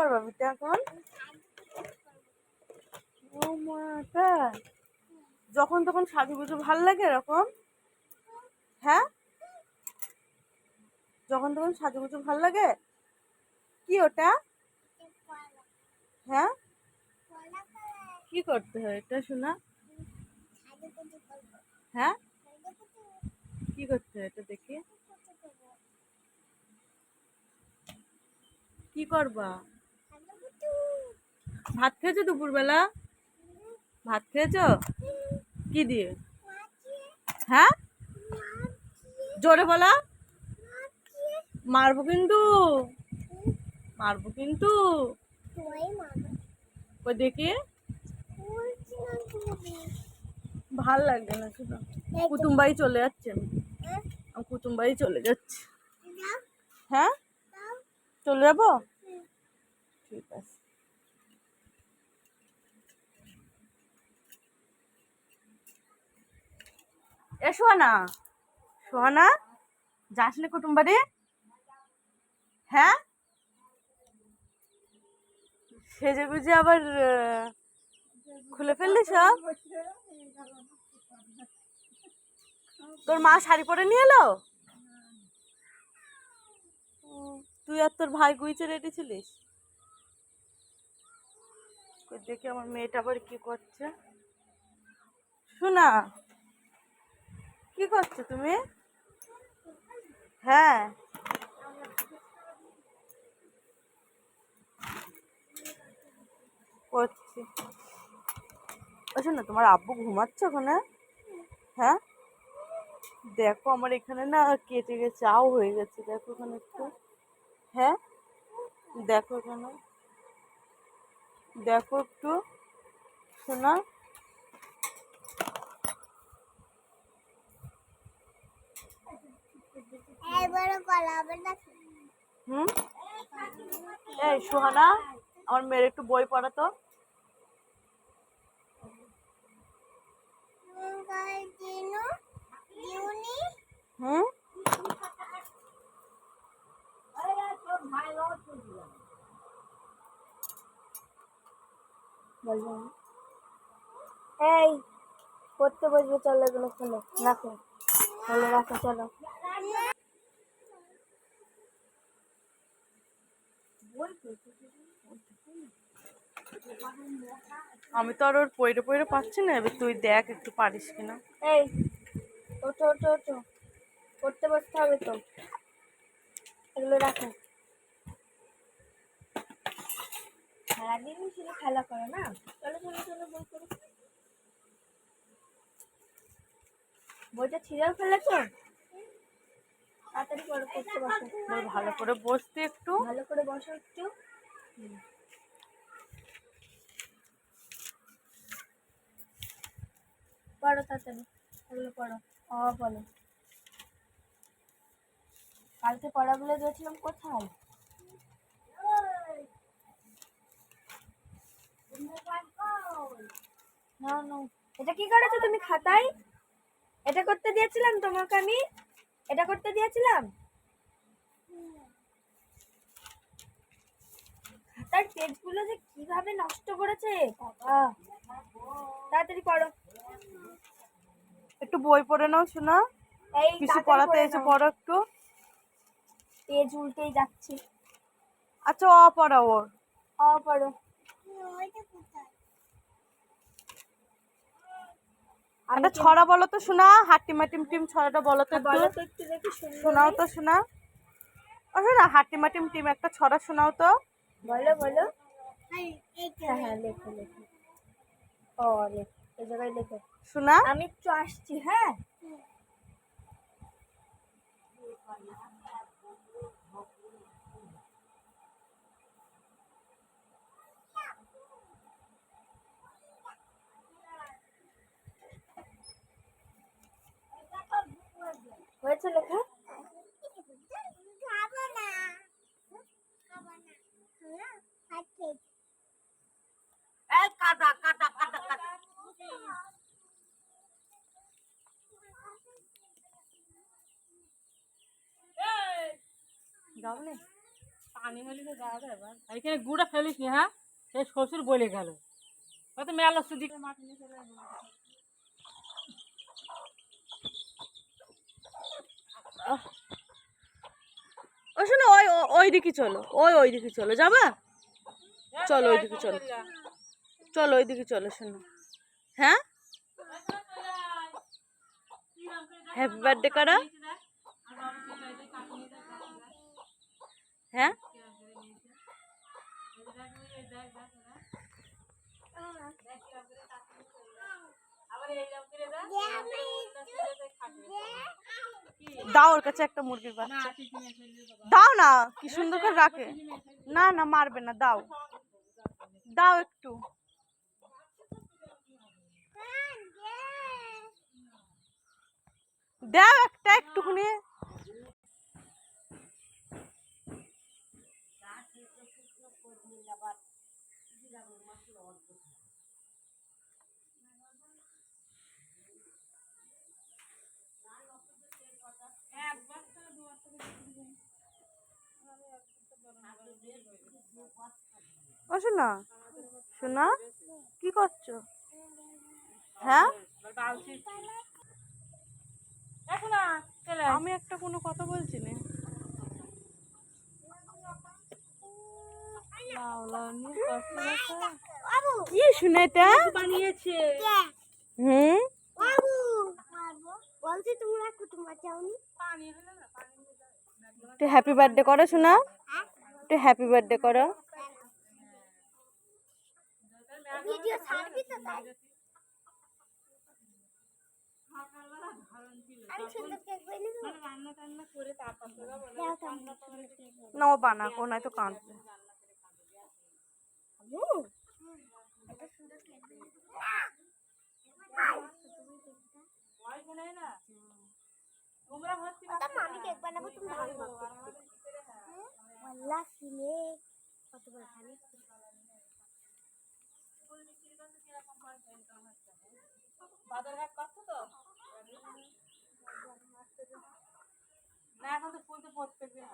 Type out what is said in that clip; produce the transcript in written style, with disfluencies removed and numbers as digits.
করবা বিটা এখন? ও মা, তাই? যখন তখন সাজুগুজু ভাল লাগে এরকম? হ্যাঁ, যখন তখন সাজুগুজু ভাল লাগে? কি ওটা? হ্যাঁ, কি করতে হয় এটা শোনা? হ্যাঁ, কি করতে হয় এটা দেখি? কি করবা? ভাত খেয়েছো দুপুরবেলা? ভাত খেয়েছো? কি দিয়ে? হ্যাঁ, জোরে বলা। মারবো কিন্তু, মারবো কিন্তু। ওই দেখি, ভাল লাগবে না শুধু। কুটুম বাড়ি চলে যাচ্ছে, আমি কুটুম বাড়ি চলে যাচ্ছি। হ্যাঁ, চলে যাবো, ঠিক আছে। এ সোহানা, সোহানা, যাস না কুটুম বাড়ি? হ্যাঁ, সেজে গুজে আবার খুলে ফেললি সব? তোর মা শাড়ি পরে নিয়ে এলো? তুই আর তোর ভাই গুইচে রেডি ছিলিস? দেখি আমার মেয়েটা আবার কি করছে। শোনা, কি করছো তুমি? হ্যাঁ, করছি। শোনা, তোমার আব্বু ঘুমাচ্ছে ওখানে? হ্যাঁ, দেখো আমার এখানে না কেটে গেছে, চাও হয়ে গেছে, দেখো ওখানে একটু। হ্যাঁ, দেখো এখানে, দেখো একটু শোনা। হুম, এই সোহানা, আমার মেয়ের একটু বই পড়াতো। হুম, বলবো এই পড়তে বসবে, চলো এগুলো খোলো, রাখো, খোলো, রাখো, চলো। আমি তো আর ওর পইরে পইরে পাচ্ছি না, এবার তুই দেখ একটু পারিস কিনা। এই ওঠো ওঠো ওঠো, পড়তে বসতে হবে তো, এগুলো রাখো। সারাদিন শুধু খেলা করো না, চলো চলো চলো, বই করো। বইটা ছিঁড়েও ফেলেছো? তাড়াতাড়ি পড়ো, পড়তে বসো। ভালো করে বসতে একটু। ভালো করে বসো একটু, পড়ো তাড়াতাড়ি, এগুলো পড়ো। বলো, কালকে পড়াগুলো দিয়েছিলাম কোথায়? না না, এটা কি করেছো তুমি খাতায়? এটা করতে দিয়েছিলাম তোমাকে আমি, এটা করতে দিয়েছিলাম। খাতার পেজগুলো যে কিভাবে নষ্ট করেছে বাবা। তাড়াতাড়ি পড়ো, একটু বই পড়ে নাও শোনা, এই কিছু তাড়াতাড়ি পড়াতে পড়ে এসে নাও। পড়ো একটু। পেজ উল্টেই যাচ্ছে। আচ্ছা, পড়া ওর। পড়ো। একটা ছড়া বলো তো শোনা, হাট্টিমা টিম টিম ছড়াটা বলো তো একটু। বলো তো একটু দেখি, শোনাও তো শোনা। শোনা, হাট্টিমা টিম টিম একটা ছড়া শোনাও তো। বলো বলো। হ্যাঁ হ্যাঁ, লেখো লেখো। লেখো, এই জায়গায় লেখো। শোনা, আমি একটু আসছি, হ্যাঁ। হয়েছে লেখা? যাও নে। পানি হলে তো যাওয়া যাবে এইখানে গুড়া ফেলিস নি হ্যাঁ সেই শ্বশুর বলে গেল হয়তো মেলা সুদি মাটি নিয়ে চলে আসবে ও শোনো ওই ওই দিকে চলো ওই দিকে চলো যাবা চলো ওই দিকে চলো চলো ওই দিকে চলো শোনো হ্যাঁ হ্যাপি বার্থডে করো হ্যাঁ দাও ওর কাছে একটা মুরগির বাচ্চা দাও না কি সুন্দর করে রাখে না না মারবে না দাও দাও একটু দাও একটা একটুখানি ও শোনা শোনা কি করছো হ্যাঁ আমি একটা কোনো কথা বলছি না কি শুনে এটা বানিয়েছে হুম বলছি তোমরা কুটুম্ব চাওনি একটু হ্যাপি বার্থডে করো শোনা একটু হ্যাপি বার্থডে করো ভিডিও ছাড়বি তো তাই আমি সুন্দর কেক বানাবো রান্না টান্না করে তারপর না ও বানা কো নাই তো কাঁদবে এটা সুন্দর কেক আমি কেক বানাবো তুমি ভালো আল্লাহ কিনে কত বড় খালি বাজারঘাট করছো তো না এখন তো ফুল তো প্রত্যেকদিন